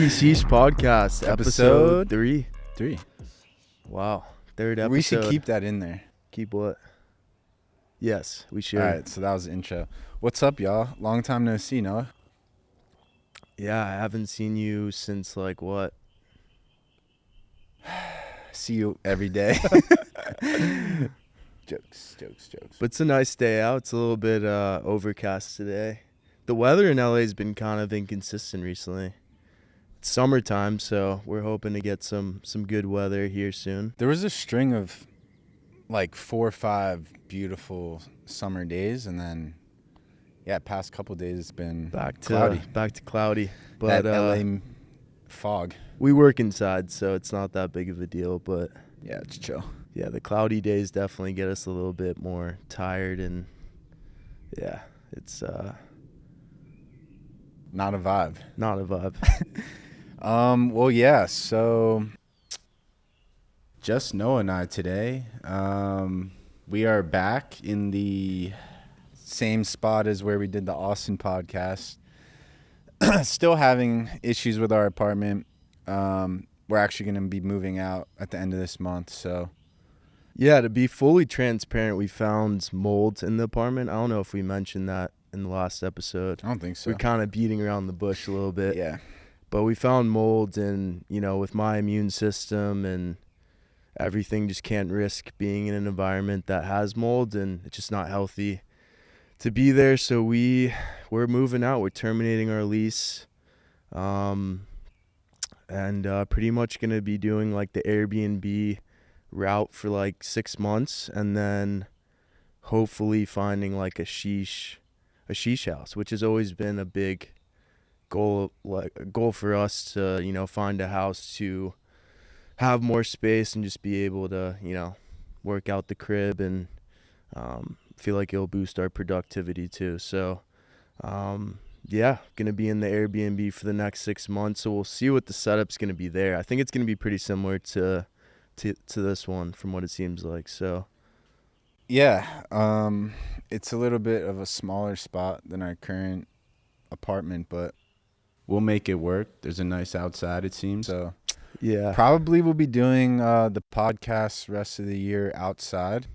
The Sheesh Podcast, episode 3. 3. Wow, third episode. We should keep that in there. Keep what? Yes, we should. All right, so that was the intro. What's up, y'all? Long time no see, Noah. Yeah, I haven't seen you since like what? See you every day. Jokes. But it's a nice day out. It's a little bit overcast today. The weather in LA has been kind of inconsistent recently. It's summertime, so we're hoping to get some good weather here soon. There was a string of like 4 or 5 beautiful summer days, and then past couple days it's been Back to cloudy. But that LA fog. We work inside, so it's not that big of a deal. But yeah, it's chill. Yeah, the cloudy days definitely get us a little bit more tired, and yeah, it's not a vibe. Not a vibe. Well, yeah, so just Noah and I today. We are back in the same spot as where we did the Austin podcast. Still having issues with our apartment. We're actually going to be moving out at the end of this month, so. Yeah, to be fully transparent, we found mold in the apartment. I don't know if we mentioned that in the last episode. I don't think so. We're kind of beating around the bush a little bit. Yeah. But we found mold, and, with my immune system and everything, just can't risk being in an environment that has mold, and it's just not healthy to be there. So we're moving out. We're terminating our lease. And pretty much going to be doing like the Airbnb route for like 6 months, and then hopefully finding like a sheesh house, which has always been a big goal for us to, find a house to have more space and just be able to, work out the crib, and feel like it'll boost our productivity too. So gonna be in the Airbnb for the next 6 months, so we'll see what the setup's gonna be there. I think it's gonna be pretty similar to this one from what it seems like. So yeah, it's a little bit of a smaller spot than our current apartment, but we'll make it work. There's a nice outside, it seems. So yeah, probably we'll be doing the podcast rest of the year outside.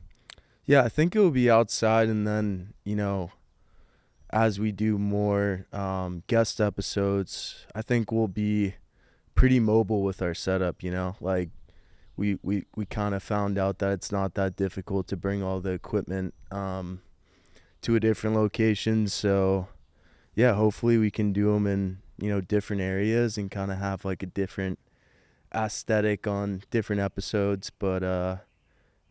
Yeah, I think it will be outside, and then, as we do more guest episodes, I think we'll be pretty mobile with our setup, like we kind of found out that it's not that difficult to bring all the equipment to a different location. So yeah, hopefully we can do them in, different areas and kind of have like a different aesthetic on different episodes. But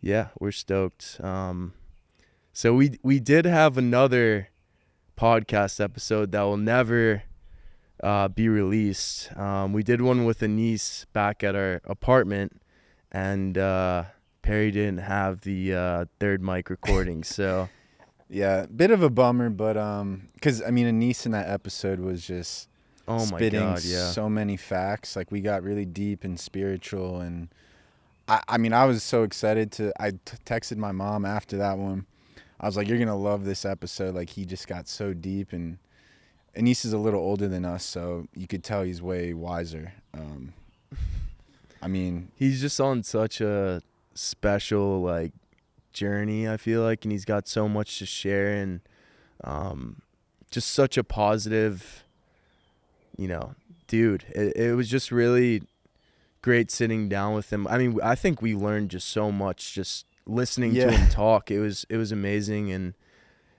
yeah, we're stoked. So we did have another podcast episode that will never be released. We did one with a niece back at our apartment, and Perry didn't have the third mic recording. So yeah, bit of a bummer, but because a niece in that episode was just spitting so many facts. Like, we got really deep and spiritual, and I was so excited I texted my mom after that one. I was like, you're gonna love this episode. Like, he just got so deep, and Anis is a little older than us, so you could tell he's way wiser. He's just on such a special like journey, I feel like, and he's got so much to share, and just such a positive, dude. It was just really great sitting down with him. I think we learned just so much just listening to him talk. It was amazing, and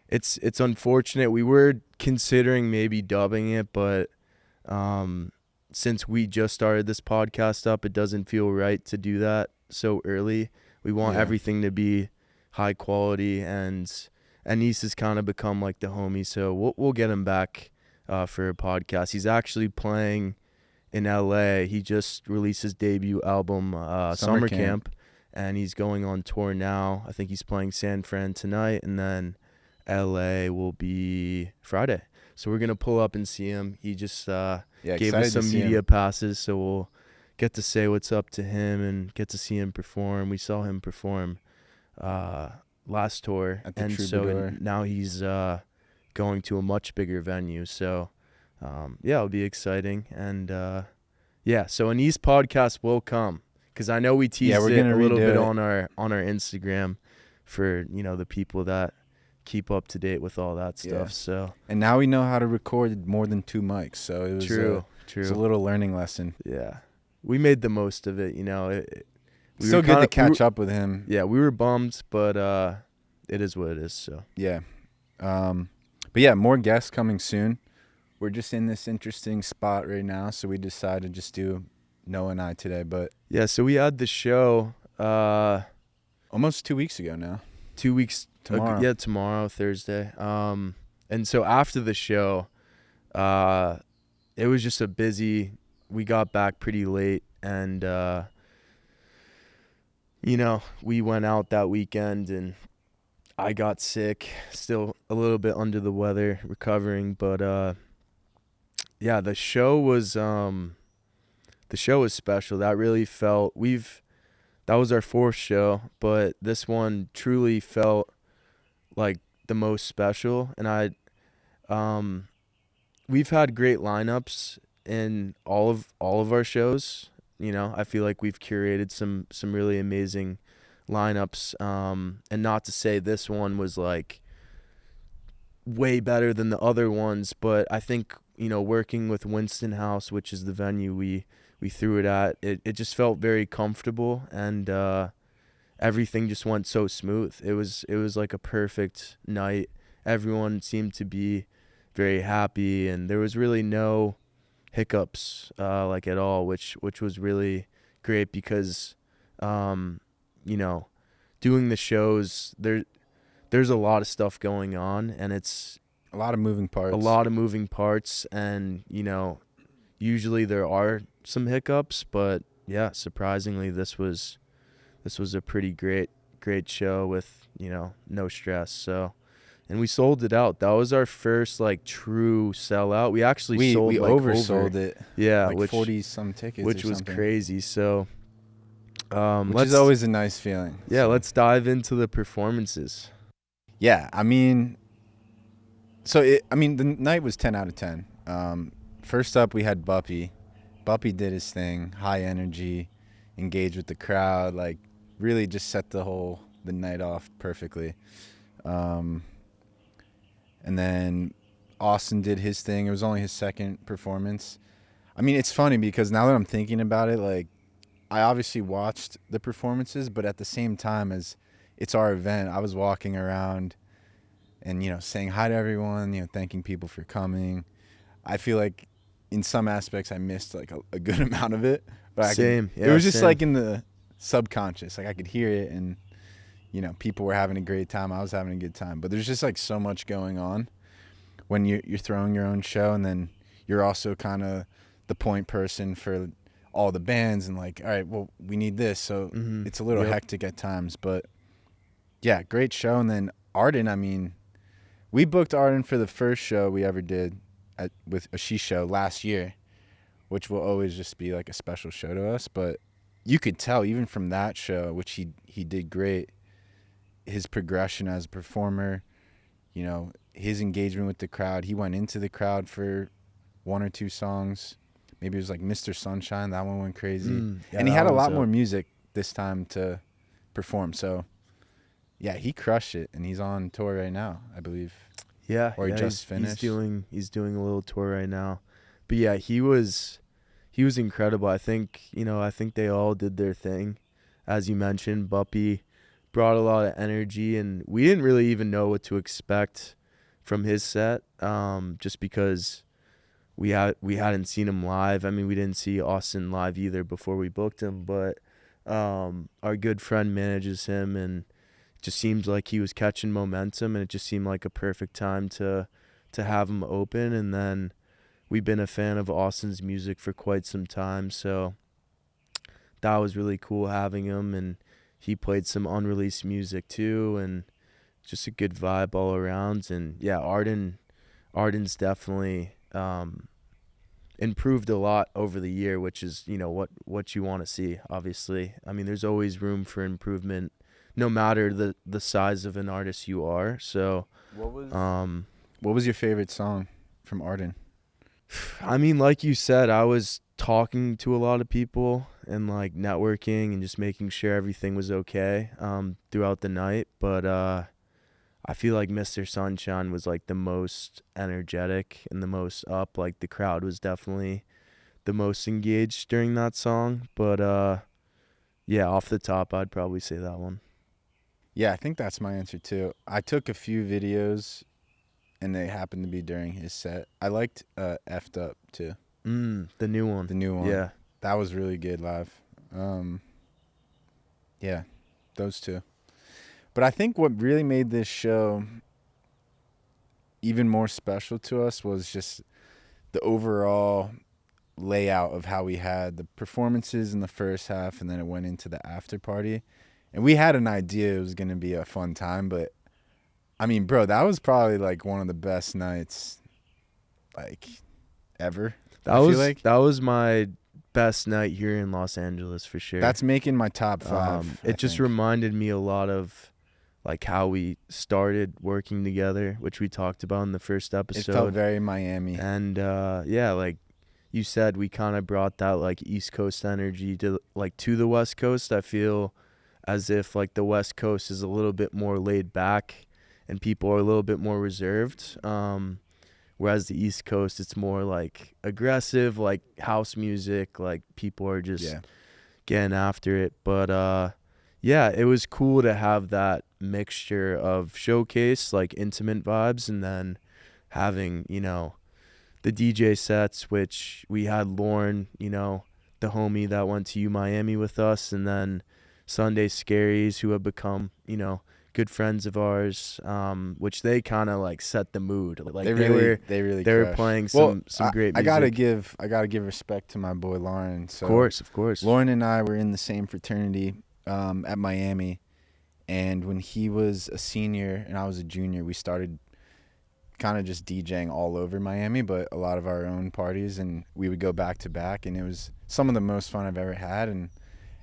it's unfortunate. We were considering maybe dubbing it, but since we just started this podcast up, it doesn't feel right to do that so early. We want everything to be high quality, and Anis has kind of become like the homie, so we'll get him back for a podcast. He's actually playing in LA. He just released his debut album, Summer Camp, and he's going on tour now. I think he's playing San Fran tonight, and then LA will be Friday. So we're going to pull up and see him. He just gave us some media passes, so we'll get to say what's up to him and get to see him perform. We saw him perform last tour, at the and Troubadour. So now he's going to a much bigger venue. So yeah, it'll be exciting, and Yeah, so an East podcast will come, because I know we teased it a little bit on our Instagram for, the people that keep up to date with all that stuff. So, and now we know how to record more than 2 mics, so it was true. It's a little learning lesson. Yeah, we made the most of it. We still good to catch up with him. Yeah, we were bummed, but it is what it is. So yeah, but yeah, more guests coming soon. We're just in this interesting spot right now, so we decided to just do Noah and I today. But yeah, so we had the show almost 2 weeks ago now. 2 weeks tomorrow. Tomorrow, Thursday. And so after the show, it was just we got back pretty late, and we went out that weekend, and I got sick, still a little bit under the weather, recovering, but yeah, the show was special. That really felt that was our 4th show, but this one truly felt like the most special. And we've had great lineups in all of our shows. I feel like we've curated some really amazing lineups. And not to say this one was like way better than the other ones, but I think, working with Winston House, which is the venue we threw it at, it just felt very comfortable, and everything just went so smooth. It was like a perfect night. Everyone seemed to be very happy, and there was really no hiccups like at all, which was really great, because doing the shows, there's a lot of stuff going on, and it's a lot of moving parts. And usually there are some hiccups, but yeah, surprisingly this was a pretty great show with no stress. So, and we sold it out. That was our first like true sellout. We actually we oversold it. Yeah, like 40 some tickets, which was crazy. So which is always a nice feeling. Yeah, so let's dive into the performances. Yeah, I mean, the night was 10 out of 10. First up, we had Buppy. Buppy did his thing, high energy, engaged with the crowd, like really just set the night off perfectly. And then Austin did his thing. It was only his 2nd performance. I mean, it's funny because now that I'm thinking about it, like, I obviously watched the performances, but at the same time as it's our event, I was walking around and, saying hi to everyone, thanking people for coming. I feel like in some aspects I missed like a good amount of it. But it was just like in the subconscious. Like I could hear it, and, people were having a great time. I was having a good time. But there's just like so much going on when you're throwing your own show, and then you're also kind of the point person for all the bands, and like, all right, well, we need this. So it's a little hectic at times, but yeah, great show. And then Arden, I mean, we booked Arden for the first show we ever did with a Sheesh show last year, which will always just be like a special show to us. But you could tell even from that show, which he did great, his progression as a performer, his engagement with the crowd. He went into the crowd for 1 or 2 songs. Maybe it was like Mr. Sunshine. That one went crazy. And he had a lot more music this time to perform. So, yeah, he crushed it. And he's on tour right now, I believe. Yeah. Or he just finished. He's doing a little tour right now. But, yeah, he was incredible. I think they all did their thing. As you mentioned, Buppy brought a lot of energy. And we didn't really even know what to expect from his set, just because we hadn't seen him live. I mean, we didn't see Austin live either before we booked him, but our good friend manages him, and it just seems like he was catching momentum, and it just seemed like a perfect time to have him open. And then we've been a fan of Austin's music for quite some time, so that was really cool having him. And he played some unreleased music too, and just a good vibe all around. And yeah, Arden's definitely improved a lot over the year, which is what you want to see. Obviously, I mean, there's always room for improvement, no matter the size of an artist you are. So, what was your favorite song from Arden? I mean, like you said, I was talking to a lot of people and like networking and just making sure everything was okay throughout the night. But I feel like Mr. Sunshine was like the most energetic and the most up. Like the crowd was definitely the most engaged during that song. But yeah, off the top, I'd probably say that one. Yeah, I think that's my answer too. I took a few videos and they happened to be during his set. I liked F'd Up too. The new one. The new one. Yeah. That was really good live. Yeah, those two. But I think what really made this show even more special to us was just the overall layout of how we had the performances in the first half, and then it went into the after party. And we had an idea it was going to be a fun time, but I mean, bro, that was probably like one of the best nights like ever. That was my best night here in Los Angeles for sure. That's making my top 5. It just reminded me a lot of like how we started working together, which we talked about in the first episode. It felt very Miami. And yeah, like you said, we kind of brought that like East Coast energy to the West Coast. I feel as if like the West Coast is a little bit more laid back and people are a little bit more reserved. Whereas the East Coast, it's more like aggressive, like house music, like people are just getting after it. But yeah, it was cool to have that mixture of showcase, like intimate vibes, and then having, you know, the DJ sets, which we had Lauren, you know, the homie that went to Miami with us, and then Sunday Scaries, who have become, you know, good friends of ours, which they kind of like set the mood. Like they were playing some great music. I gotta give respect to my boy Lauren. So of course. Lauren and I were in the same fraternity at Miami, and when he was a senior and I was a junior, we started kind of just DJing all over Miami, but a lot of our own parties, and we would go back to back, and it was some of the most fun I've ever had. And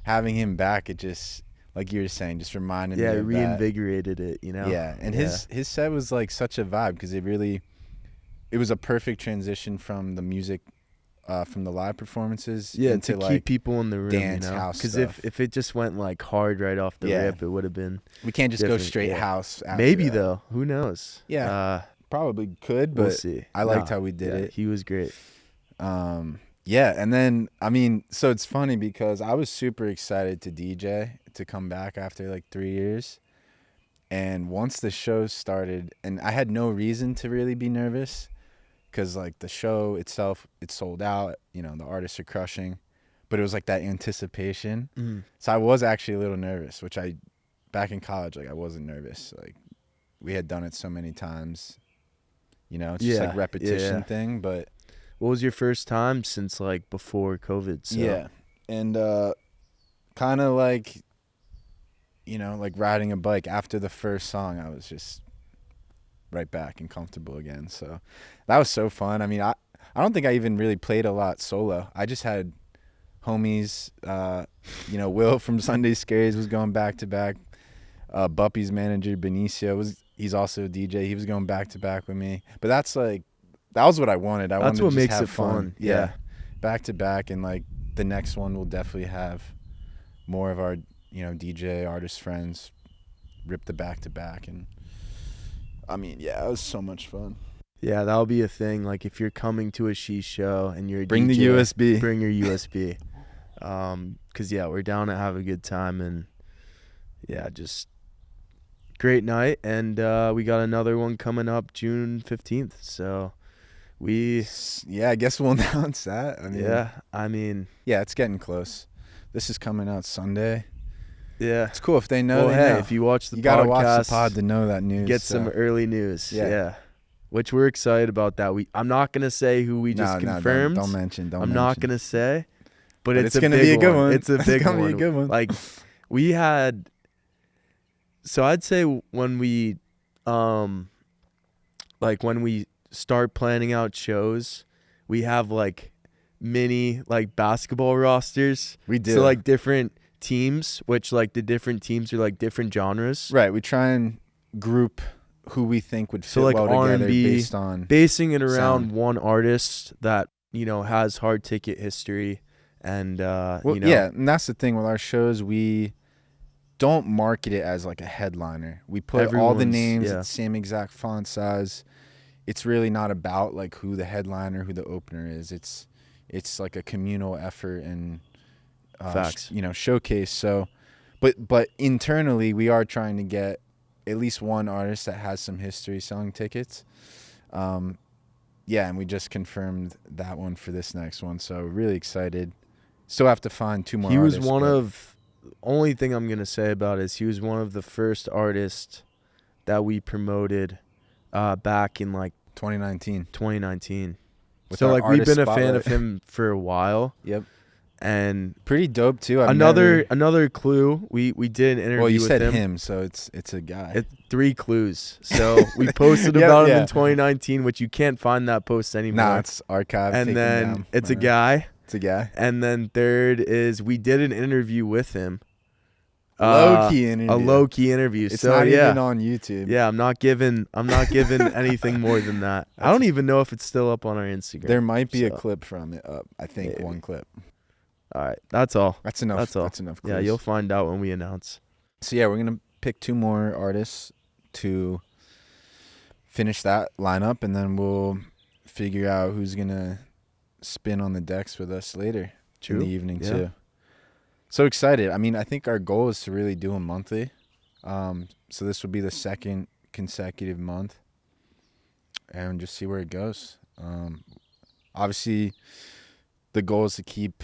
having him back, it just, like you were saying, just reminded me of it reinvigorated it, you know? Yeah, and his set was like such a vibe because it was a perfect transition from the music, from the live performances. Yeah, into to like keep people in the room, dance, you know? house Because stuff. if it just went like hard right off the rip, it would have been We can't just go different. straight house after Maybe that. though. Who knows? Yeah, probably could, but we'll see. I liked how we did it. He was great. Yeah, and then, I mean, so it's funny because I was super excited to DJ, to come back after like 3 years. And once the show started, and I had no reason to really be nervous because like the show itself, it sold out, you know, the artists are crushing, but it was like that anticipation. So I was actually a little nervous, which back in college, like I wasn't nervous. Like we had done it so many times, you know, it's just like repetition thing, but. What was your first time since like before COVID? So. Yeah, and kind of like, you know, like riding a bike after the first song, I was just right back and comfortable again. So that was so fun. I mean, I don't think I even really played a lot solo. I just had homies. You know, Will from Sunday Scaries was going back to back. Buppy's manager Benicio he's also a DJ. He was going back to back with me. But that's like. That was what I wanted. That's what to makes have it fun. Yeah. Back to back, and like the next one will definitely have more of our, you know, DJ artist friends rip the back to back. And I mean, yeah, it was so much fun. Yeah, that'll be a thing. Like if you're coming to a Sheesh show and you're a bring DJ, the USB. Bring your USB. 'Cause yeah, we're down to have a good time, and yeah, just great night. And we got another one coming up June 15th. So I guess we'll announce that. I mean, yeah, it's getting close. This is coming out Sunday. Yeah, it's cool if they know. Well, know. If you watch the you podcast, gotta watch the pod to know that news. Get some early news. Yeah, which we're excited about. That I'm not gonna say who we just confirmed. Don't mention. I'm not gonna say, but it's gonna be a good one. It's a big one. It's gonna be a good one. Like we had. So I'd say when we, start planning out shows, we have like mini like basketball rosters. We do. So like different teams, which like the different teams are like different genres. Right. We try and group who we think would fit well together based on basing it around sound. one artist that, you know, has hard ticket history. And well, you know, yeah, and that's the thing with our shows. We don't market it as like a headliner. We put all the names at the same exact font size. It's really not about like who the headliner, who the opener is. It's like a communal effort and facts. You know, showcase. So, but internally, we are trying to get at least one artist that has some history selling tickets. Yeah, and we just confirmed that one for this next one. So really excited. Still have to find 2 more artists. He was one of. Only thing I'm gonna say about it is he was one of the first artists that we promoted back in like 2019. So like we've been a fan of him for a while. Yep. And pretty dope too. Another clue. We did an interview with him. Well, you said him, so it's a guy. 3 clues. So we posted about him in 2019, which you can't find that post anymore. Nah, it's archived. And then it's a guy. It's a guy. And then third is we did an interview with him. Low-key interview. A low-key interview. It's not even on YouTube. Yeah, I'm not giving anything more than that. I don't even know if it's still up on our Instagram. There might be a clip from it up. I think maybe. 1 clip. All right, that's all. That's enough. That's all. That's enough clues. Yeah, you'll find out when we announce. So yeah, we're gonna pick 2 more artists to finish that lineup, and then we'll figure out who's gonna spin on the decks with us later in the evening too. So excited. I mean, I think our goal is to really do them monthly. So this will be the 2nd consecutive month, and just see where it goes. Obviously, the goal is to keep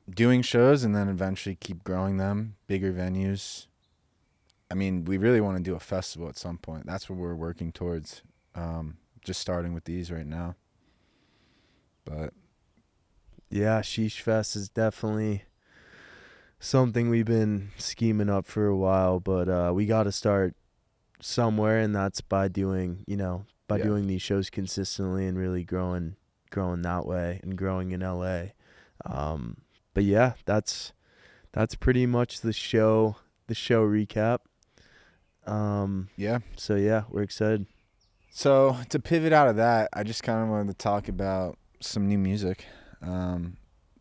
doing shows and then eventually keep growing them, bigger venues. I mean, we really want to do a festival at some point. That's what we're working towards. Just starting with these right now. But yeah, Sheesh Fest is definitely something we've been scheming up for a while, but we got to start somewhere, and that's by doing, doing these shows consistently and really growing that way and growing in LA. But yeah, that's pretty much the show recap. Yeah. So yeah, we're excited. So to pivot out of that, I just kind of wanted to talk about some new music,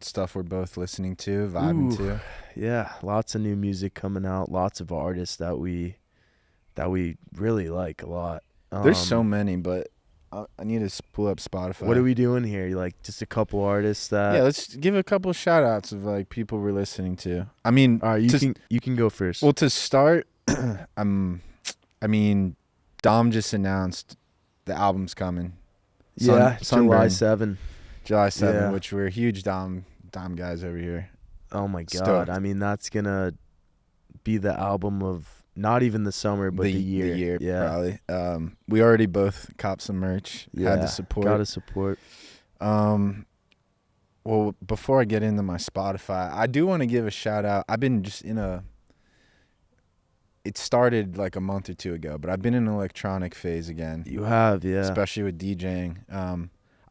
stuff we're both listening to, vibing to. Yeah, lots of new music coming out, lots of artists that we really like a lot. There's so many, but I need to pull up Spotify. What are we doing here? Like just a couple artists that... Yeah, let's give a couple shout outs of like people we're listening to. I mean, all right, you can go first. Well, to start, I mean, Dom just announced the album's coming. July 7. July 7, which we're huge Dom guys over here. Oh my God. Stoked. I mean, that's gonna be the album of not even the summer, but the year. The year, probably. We already both copped some merch. Yeah, had to support. Gotta support. Well, before I get into my Spotify, I do want to give a shout out. I've been just it started like a month or 2 ago, but I've been in an electronic phase again. You have, yeah. Especially with DJing.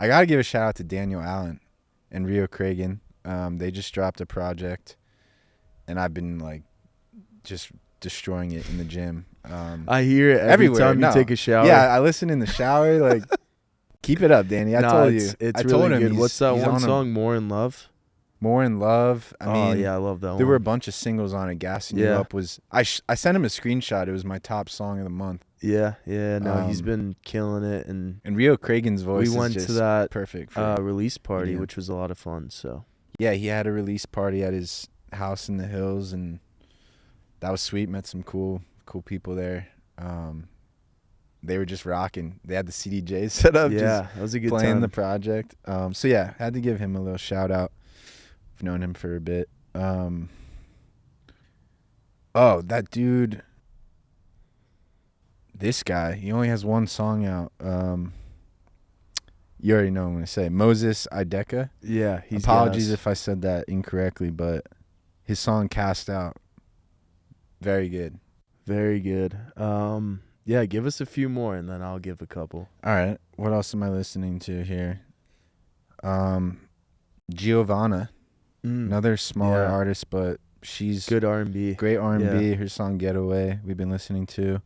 I got to give a shout out to Daniel Allen and Rio Cragen. They just dropped a project, and I've been like just destroying it in the gym. I hear it every time you take a shower. Yeah, I listen in the shower. Like, keep it up, Danny. I told you. It's I really told him good. What's that one song, More in Love? More in Love. I mean, yeah, I love that one. There were a bunch of singles on it. Gassing You Up was... I sent him a screenshot. It was my top song of the month. Yeah. No, he's been killing it. And Rio Cragen's voice we went is to that perfect for release party, which was a lot of fun. So yeah, he had a release party at his house in the hills, and that was sweet. Met some cool people there. They were just rocking. They had the CDJs set up. Yeah, that was a good playing time. The project. So yeah, had to give him a little shout out. I've known him for a bit. That dude. This guy, he only has one song out. You already know what I'm going to say. Moses Ideka. Yeah. Apologies if I said that incorrectly, but his song Cast Out. Very good. Very good. Yeah, give us a few more, and then I'll give a couple. All right. What else am I listening to here? Giovanna. Another smaller artist, but she's... Good R&B. Great R&B. Her song Getaway we've been listening to.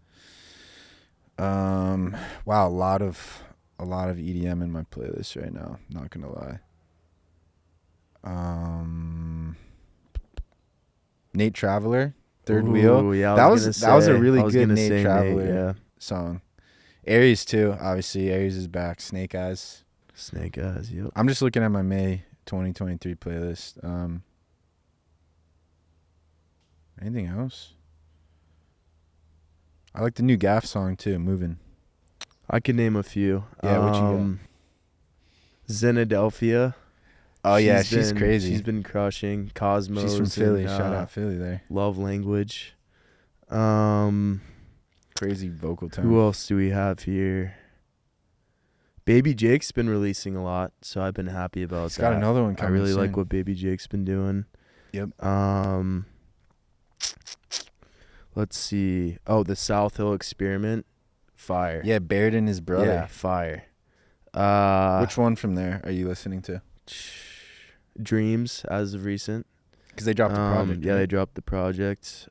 Wow, a lot of EDM in my playlist right now. Not gonna lie. Nate Traveler, Third Wheel. Yeah, that was a really good Nate Traveler yeah. song. Aries too, obviously. Aries is back. Snake Eyes. Snake Eyes, yep. I'm just looking at my May 2023 playlist. Anything else? I like the new Gaff song too, Moving. I could name a few. Yeah, what you got? Xenadelphia. Oh, she's crazy. She's been crushing. Cosmos. She's from Philly. Shout out Philly there. Love Language. Crazy vocal tone. Who else do we have here? Baby Jake's been releasing a lot, so I've been happy about that. He's got another one coming I really soon. like what Baby Jake's been doing. Yep. Let's see. Oh, the South Hill Experiment. Fire. Yeah, Brayten, his brother. Yeah, fire. Which one from there are you listening to? Dreams, as of recent. Because they dropped the project. Yeah, they dropped the project.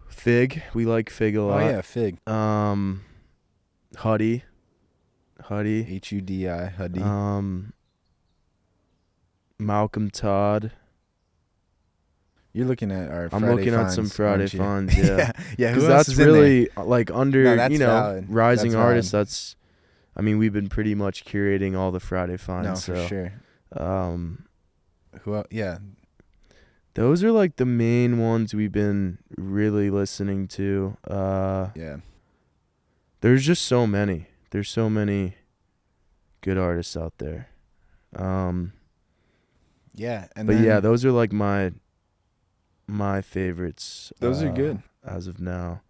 Fig. We like Fig a lot. Oh, yeah, Fig. Huddy. Hudi. Huddy. Malcolm Todd. You're looking at our I'm Friday looking finds, at some Friday aren't you? finds, yeah. Yeah, because that's really like under, that's valid. rising That's artists. valid. That's, I mean, we've been pretty much curating all the Friday finds. No, for sure. Who else? Yeah. Those are like the main ones we've been really listening to. Yeah. There's just so many. There's so many good artists out there. Yeah, those are like my favorites. Those are good as of now.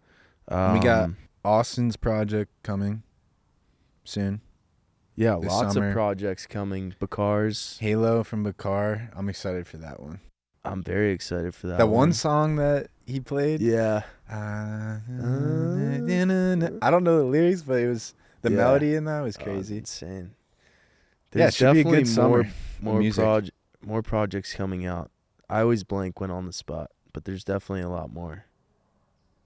We got Austin's project coming soon. Yeah, this lots summer. of projects coming. Bakars. Halo from Bakar. I'm excited for that one. I'm very excited for that. That one song that he played. Yeah. I don't know the lyrics, but it was the melody in that was crazy. Insane. There's it should be a good summer. More projects coming out. I always blank when on the spot, but there's definitely a lot more.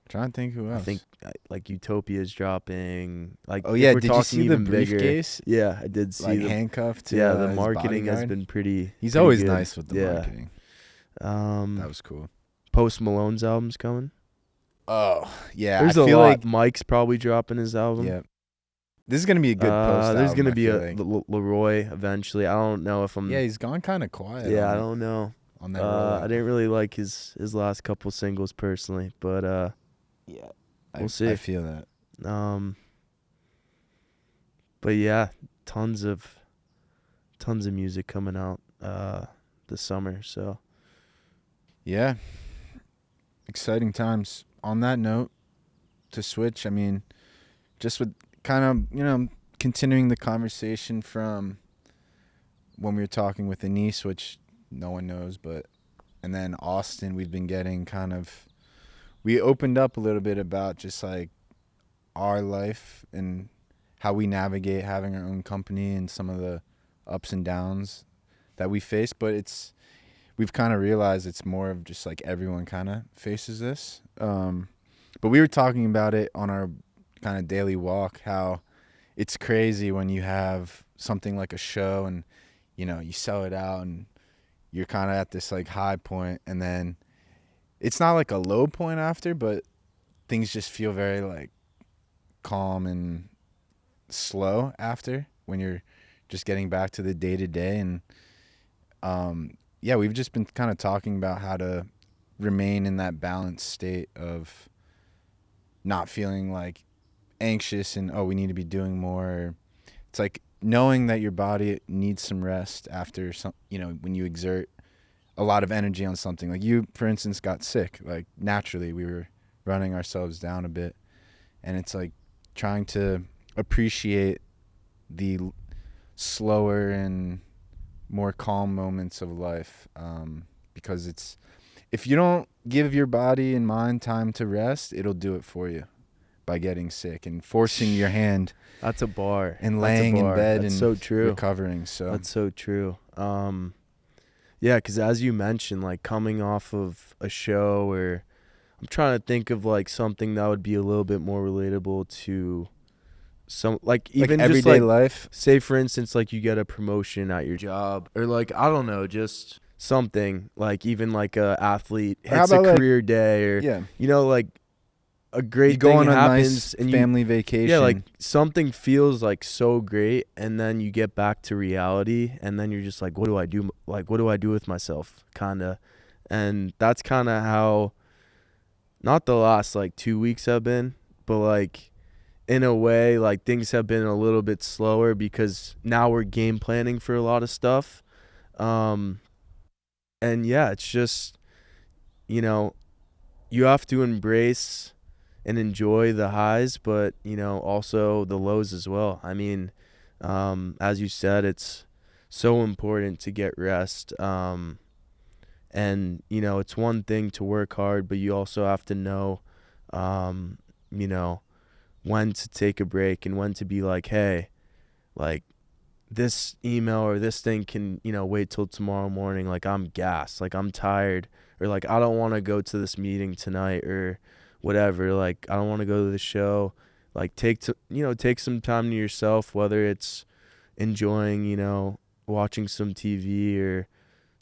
Trying to think who else. I think like Utopia's dropping. Like, oh yeah, did you see the briefcase? Yeah, I did see. Like handcuffed. Yeah, the marketing has been pretty. He's pretty always good. nice with the marketing. That was cool. Post Malone's album's coming. Oh yeah, there's I feel lot. like Mike's probably dropping his album. Yeah, this is gonna be a good post. There's gonna be a Leroy eventually. I don't know if I'm. Yeah, he's gone kind of quiet. Yeah, I don't know. On that, I didn't really like his last couple singles personally, but yeah, we'll see. I feel that. But yeah, tons of music coming out this summer. So yeah, exciting times. On that note, to switch, I mean, just with kind of continuing the conversation from when we were talking with Anise, which no one knows, and then Austin, we've been getting we opened up a little bit about just like our life and how we navigate having our own company and some of the ups and downs that we face. But we've kind of realized it's more of just like everyone kind of faces this. But we were talking about it on our kind of daily walk, how it's crazy when you have something like a show and, you sell it out and you're kind of at this like high point, and then it's not like a low point after, but things just feel very like calm and slow after when you're just getting back to the day to day. And yeah, we've just been kind of talking about how to remain in that balanced state of not feeling like anxious and we need to be doing more. It's like knowing that your body needs some rest after when you exert a lot of energy on something. Like you, for instance, got sick. Like naturally we were running ourselves down a bit, and it's like trying to appreciate the slower and more calm moments of life, because if you don't give your body and mind time to rest, it'll do it for you by getting sick and forcing your hand. That's a bar. And laying in bed That's and so true. recovering. So that's so true. Yeah, because as you mentioned, like coming off of a show or I'm trying to think of like something that would be a little bit more relatable to some, like even like just everyday like life. say for instance like you get a promotion at your job, or like I don't know, just something like even like a athlete Or how hits a about, like, career day, or Yeah. you know, like a You great go thing on a happens nice and family vacation. yeah, like something feels like so great, and then you get back to reality, and then you're just like, what do I do? Like, what do I do with myself? Kind of. And that's kind of how, not the last like 2 weeks have been, but like in a way, like things have been a little bit slower because now we're game planning for a lot of stuff. Um, and yeah, it's just, you know, you have to embrace and enjoy the highs, but you know, also the lows as well. I mean, as you said, it's so important to get rest. And you know, it's one thing to work hard, but you also have to know, you know, when to take a break and when to be like, hey, like this email or this thing can, you know, wait till tomorrow morning. Like I'm gassed, like I'm tired, or like I don't want to go to this meeting tonight, or whatever. Like I don't want to go to the show. Like take some time to yourself, whether it's enjoying, you know, watching some TV, or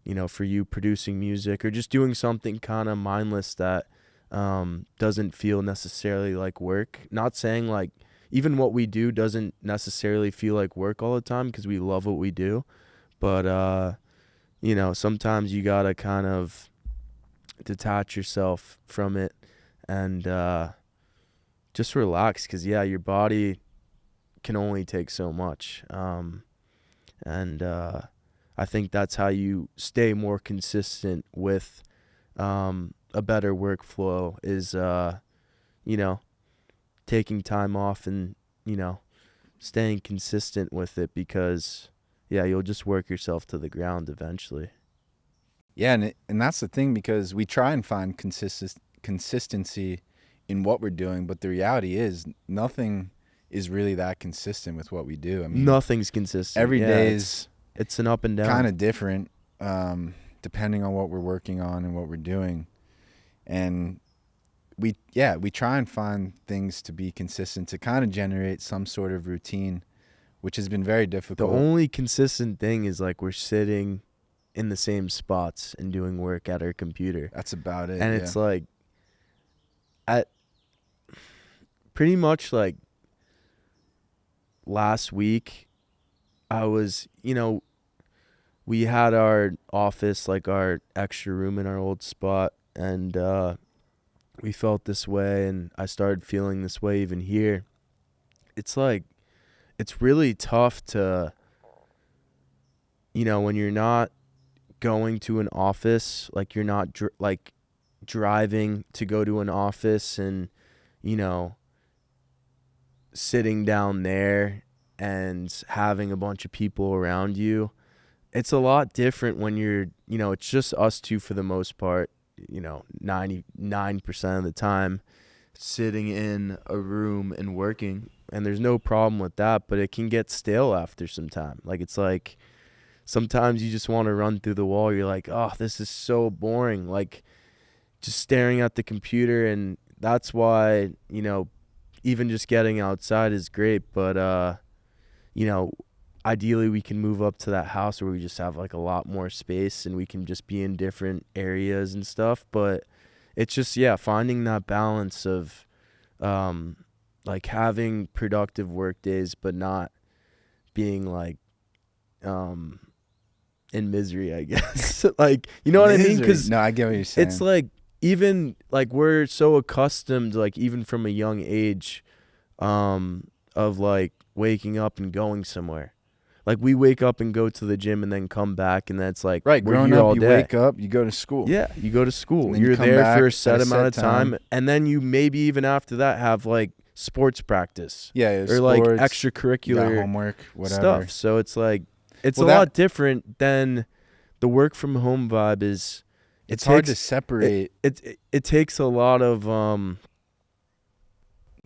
you know, for you producing music, or just doing something kind of mindless that doesn't feel necessarily like work. Not saying like even what we do doesn't necessarily feel like work all the time, because we love what we do. But, you know, sometimes you got to kind of detach yourself from it and just relax, because, yeah, your body can only take so much. And I think that's how you stay more consistent with a better workflow is, you know, taking time off and, you know, staying consistent with it, because, yeah, you'll just work yourself to the ground eventually. Yeah, and that's the thing, because we try and find consistency in what we're doing, but the reality is nothing is really that consistent with what we do. I mean, nothing's consistent. Every day is it's an up and down. Kind of different, depending on what we're working on and what we're doing. And we try and find things to be consistent, to kind of generate some sort of routine, which has been very difficult. The only consistent thing is like we're sitting in the same spots and doing work at our computer. That's about it. And it's like at pretty much like last week I was, you know, we had our office, like our extra room in our old spot, and we felt this way, and I started feeling this way even here. It's like, it's really tough to, you know, when you're not going to an office, like you're not like driving to go to an office and, you know, sitting down there and having a bunch of people around you. It's a lot different when you're, you know, it's just us two for the most part, you know, 99% of the time, sitting in a room and working, and there's no problem with that, but it can get stale after some time. Like, it's like sometimes you just want to run through the wall. You're like, oh, this is so boring, like just staring at the computer. And that's why, you know, even just getting outside is great, but you know, ideally we can move up to that house where we just have like a lot more space and we can just be in different areas and stuff. But it's just, yeah, finding that balance of like having productive work days but not being like in misery, I guess. Like, you know what I mean? Because no, I get what you're saying. It's like, even like we're so accustomed, like even from a young age, of like waking up and going somewhere. Like we wake up and go to the gym and then come back, and that's like, right. We're Growing here up, all you day. wake up, you go to school. Yeah, you go to school. You're there for a set amount of time, and then you maybe even after that have like sports practice. Yeah, or sports, like extracurricular homework, whatever stuff. So it's like, it's a lot different than the work from home vibe is. It's hard to separate. It takes a lot of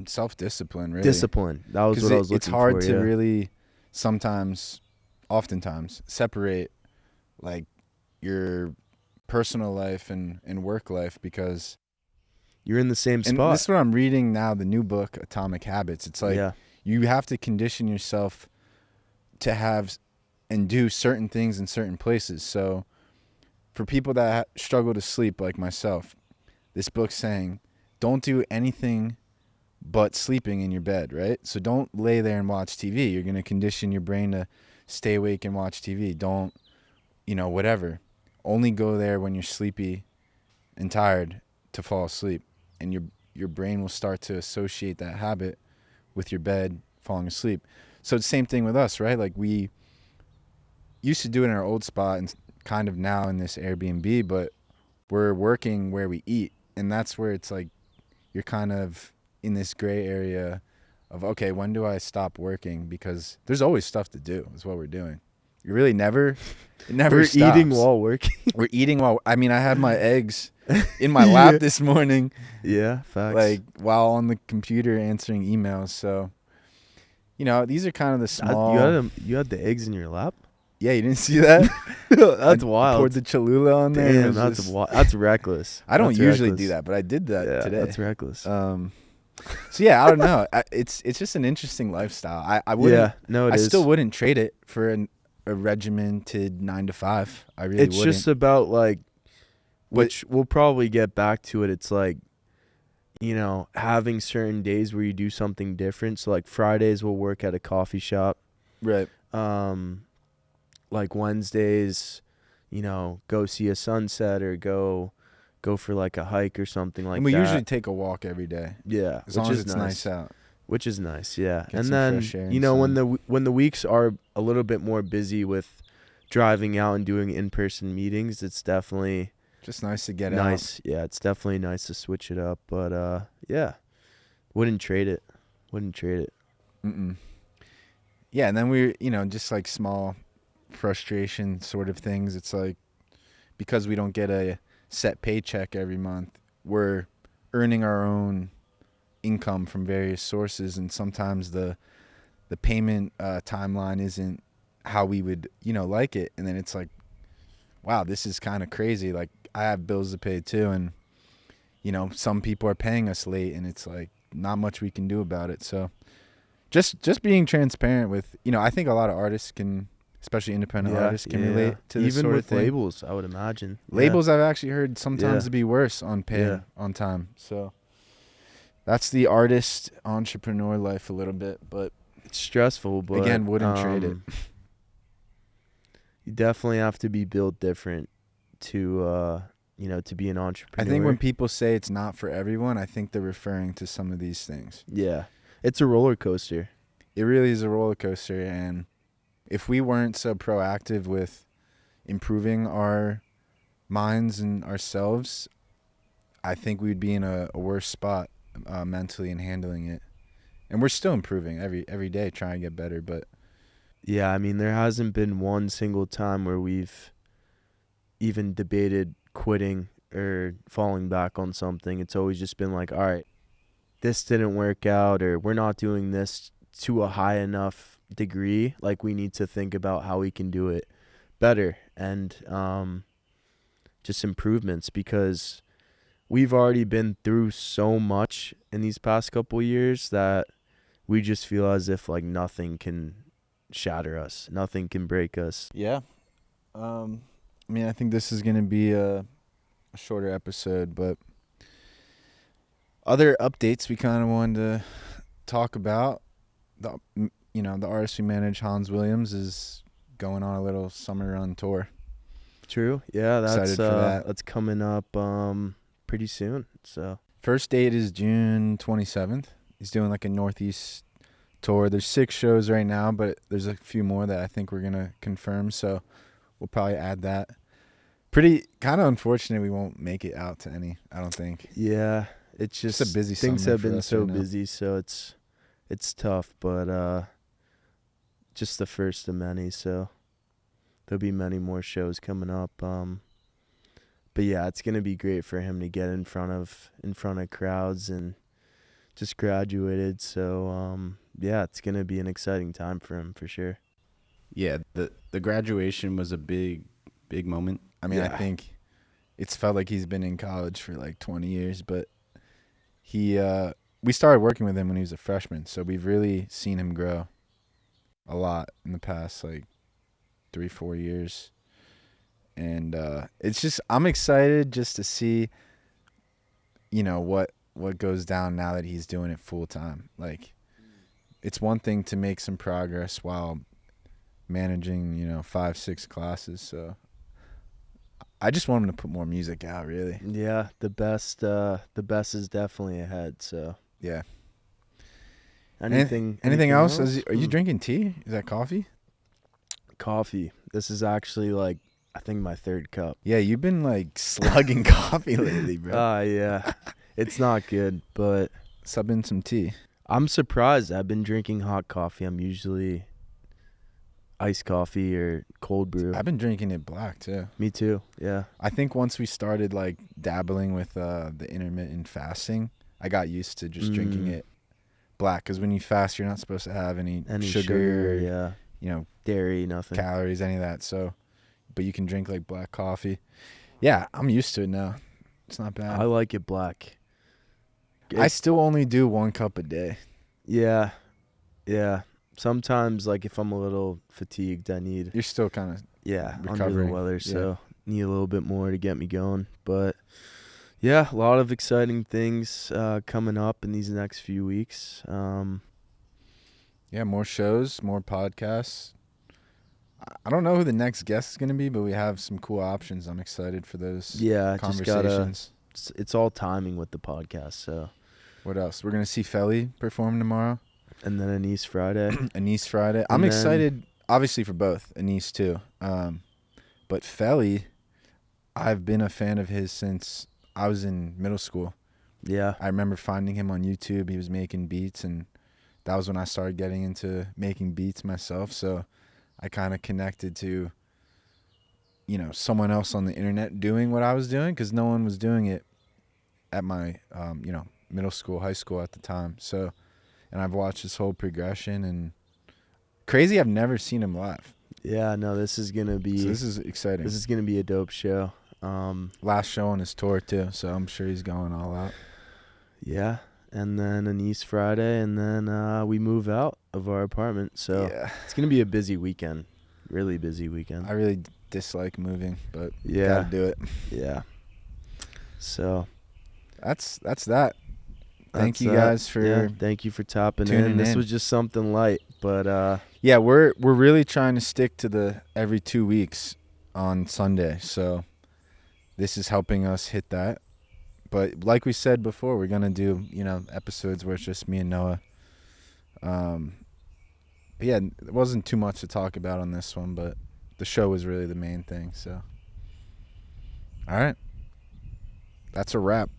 self-discipline, really. Discipline. That was what I was looking for. It's hard to really oftentimes separate like your personal life and work life, because you're in the same spot. And this is what I'm reading now, the new book, Atomic Habits. It's like you have to condition yourself to have and do certain things in certain places. So for people that struggle to sleep like myself, this book's saying don't do anything but sleeping in your bed, right? So don't lay there and watch TV. You're going to condition your brain to stay awake and watch TV. Don't, whatever. Only go there when you're sleepy and tired to fall asleep. And your brain will start to associate that habit with your bed falling asleep. So it's the same thing with us, right? Like we used to do it in our old spot and kind of now in this Airbnb, but we're working where we eat. And that's where it's like you're kind of in this gray area of, okay, when do I stop working? Because there's always stuff to do is what we're doing. You really never We're stops. eating while working. We're eating while, I had my eggs in my lap this morning. Yeah, facts. Like while on the computer answering emails. So, these are kind of the small. You had the eggs in your lap? Yeah, you didn't see that? That's wild. Poured the Cholula on there. Damn, that's reckless. I don't usually do that, but I did that today. That's reckless. So yeah, I don't know. It's just an interesting lifestyle. I wouldn't. Yeah, no, it is. I still wouldn't trade it for a regimented 9 to 5. I really wouldn't. It's just about like, which we'll probably get back to it. It's like, having certain days where you do something different. So like Fridays we'll work at a coffee shop. Right. Like Wednesdays, go see a sunset or go for like a hike or something like that. And we usually take a walk every day. Yeah, as long as it's nice out. Which is nice, yeah. Get and then when the weeks are a little bit more busy with driving out and doing in-person meetings, it's definitely just nice to get out. Yeah, it's definitely nice to switch it up. But yeah, wouldn't trade it. Mm-mm. Yeah, and then we, just like small frustration sort of things. It's like because we don't get a set paycheck every month, we're earning our own income from various sources, and sometimes the payment timeline isn't how we would like it, and then it's like, wow, this is kind of crazy. Like I have bills to pay too, and some people are paying us late, and it's like not much we can do about it. So just being transparent with I think a lot of artists can, especially independent artists, can relate to this even sort with of thing. Labels, I would imagine. Labels I've actually heard sometimes to be worse on paying on time. So that's the artist entrepreneur life a little bit, but it's stressful. But again, wouldn't trade it. You definitely have to be built different to to be an entrepreneur. I think when people say it's not for everyone, I think they're referring to some of these things. Yeah, it's a roller coaster. It really is a roller coaster, and if we weren't so proactive with improving our minds and ourselves, I think we'd be in a worse spot mentally and handling it. And we're still improving every day, trying to get better. But yeah, there hasn't been one single time where we've even debated quitting or falling back on something. It's always just been like, all right, this didn't work out, or we're not doing this to a high enough degree. Like we need to think about how we can do it better and just improvements, because we've already been through so much in these past couple years that we just feel as if like nothing can shatter us, nothing can break us. Yeah. I think this is going to be a shorter episode, but other updates we kind of wanted to talk about. The artist we manage, Hans Williams, is going on a little summer run tour. True. Yeah, Excited for that. That's coming up pretty soon. So first date is June 27th. He's doing like a Northeast tour. There's 6 shows right now, but there's a few more that I think we're going to confirm. So we'll probably add that. Pretty kind of unfortunate we won't make it out to any, I don't think. Yeah, it's just a busy summer. Things have been so busy, so it's tough, but just the first of many, so there'll be many more shows coming up. But yeah, it's gonna be great for him to get in front of crowds, and just graduated, so yeah, it's gonna be an exciting time for him for sure. Yeah, the graduation was a big moment. I think it's felt like he's been in college for like 20 years, but we started working with him when he was a freshman, so we've really seen him grow a lot in the past like 3-4 years. And it's just, I'm excited just to see, what goes down now that he's doing it full time. Like, it's one thing to make some progress while managing 5-6 classes. So I just want him to put more music out, really. Yeah, the best is definitely ahead. So yeah. Anything else? Are you drinking tea? Is that coffee? Coffee. This is actually like, I think, my third cup. Yeah, you've been like slugging coffee lately, bro. Yeah. It's not good, but sub in some tea. I'm surprised. I've been drinking hot coffee. I'm usually iced coffee or cold brew. I've been drinking it black too. Me too. Yeah. I think once we started like dabbling with the intermittent fasting, I got used to just drinking it black, because when you fast, you're not supposed to have any sugar, dairy, nothing, calories, any of that. So, but you can drink like black coffee. Yeah, I'm used to it now. It's not bad. I like it black. I still only do 1 cup a day. Yeah. Sometimes, like, if I'm a little fatigued, I need. You're still kind of under the weather, so need a little bit more to get me going. But yeah, a lot of exciting things coming up in these next few weeks. More shows, more podcasts. I don't know who the next guest is going to be, but we have some cool options. I'm excited for those conversations. It's all timing with the podcast, so. What else? We're going to see Felly perform tomorrow. And then Anise Friday. I'm excited, obviously, for both. Anise, too. But Felly, I've been a fan of his since I was in middle school. Yeah. I remember finding him on YouTube. He was making beats, and that was when I started getting into making beats myself. So I kind of connected to, someone else on the internet doing what I was doing, because no one was doing it at my, middle school, high school at the time. So, and I've watched his whole progression, and crazy, I've never seen him live. Yeah, no, this is going to be. So this is exciting. This is going to be a dope show. Last show on his tour, too, so I'm sure he's going all out. Yeah, and then Anise Friday, and then we move out of our apartment. So it's going to be a busy weekend, really busy weekend. I really dislike moving, but gotta do it. Yeah. So that's that. Thank you guys for thank you for tapping in. This was just something light, but we're really trying to stick to the every 2 weeks on Sunday. So this is helping us hit that. But like we said before, we're gonna do episodes where it's just me and Noah. There wasn't too much to talk about on this one, but the show was really the main thing. So all right, that's a wrap.